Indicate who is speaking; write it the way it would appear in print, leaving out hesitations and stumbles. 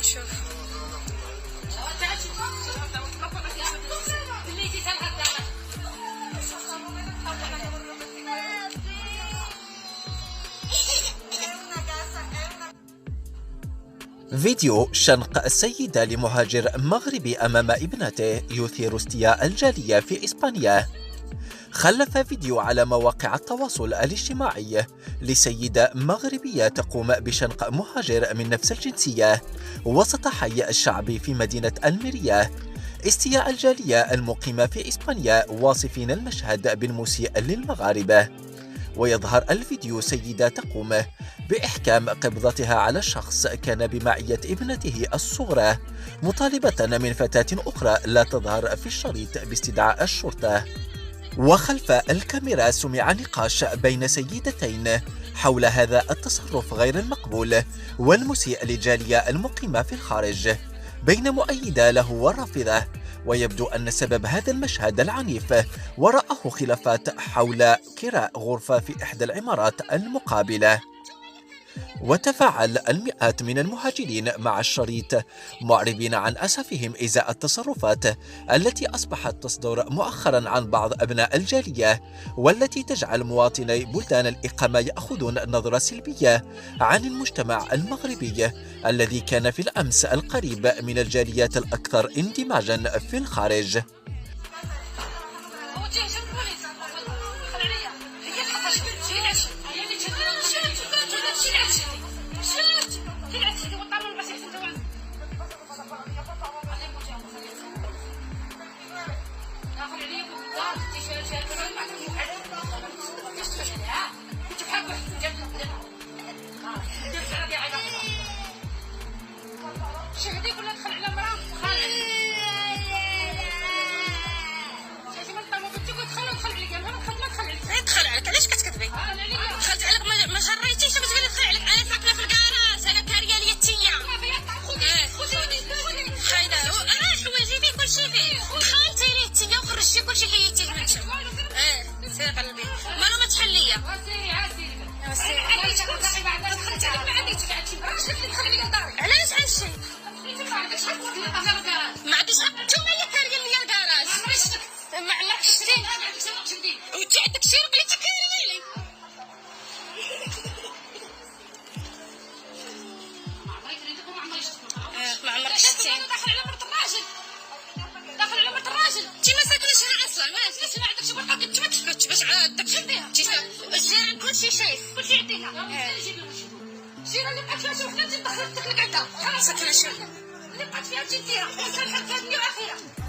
Speaker 1: شوف.
Speaker 2: فيديو شنق السيدة لمهاجر مغربي أمام ابنته يثير استياء الجالية في إسبانيا. خلف فيديو على مواقع التواصل الاجتماعي لسيدة مغربية تقوم بشنق مهاجر من نفس الجنسية وسط حي الشعبي في مدينة الميريا استياء الجالية المقيمة في إسبانيا، واصفين المشهد بالمسيء للمغاربة. ويظهر الفيديو سيدة تقوم بإحكام قبضتها على شخص كان بمعية ابنته الصغرى، مطالبة من فتاة أخرى لا تظهر في الشريط باستدعاء الشرطة. وخلف الكاميرا سمع نقاش بين سيدتين حول هذا التصرف غير المقبول والمسيء للجالية المقيمة في الخارج بين مؤيدة له والرافضة. ويبدو أن سبب هذا المشهد العنيف وراءه خلافات حول كراء غرفة في إحدى العمارات المقابلة. وتفاعل المئات من المهاجرين مع الشريط معربين عن أسفهم إزاء التصرفات التي أصبحت تصدر مؤخرا عن بعض أبناء الجالية، والتي تجعل مواطني بلدان الإقامة يأخذون نظرة سلبية عن المجتمع المغربي الذي كان في الأمس القريب من الجاليات الأكثر اندماجا في الخارج.
Speaker 3: شهدي يقول لك خلع على مراه خلع شفتي من طلبوا بنتي قلت خلع وخلع عليا ما تخلع عليك
Speaker 1: تخلع عليك علاش كتكذبي؟ دخلت عليك ما جريتيش باش تقولي تخلع عليك. انا ساكنه في الكراج، انا كاريه ليا التيه. خذي خايده راه حوايجي فيه كلشي فيه، دخلتي ليه التيه وخرجتي كلشي حيدتي المنشا. سير قلبي مالو ما تحل ليا. علاش عشي؟ ما عنديش حق نتوما هي كاريه ليا الكراج. ما عمرك شفتي وانت عندك شي رقلتي كاريه لي. ما عمرك شفتي داخل على مرت الراجل، داخل على مرت الراجل. انت ما ساكناش هنا اصلا، ما عرفتيش، ما عندكش برقه انت ما تسكتش باش عندك شديها الجيران كلشي شايف كلشي عنديها. الجيران اللي بقات فيها شي وحده تجي تدخل تكلك عندها خلاص ساكنه شي اللي بقات فيها تجي ديرها وسالفه فيها الدنيا واخيرا.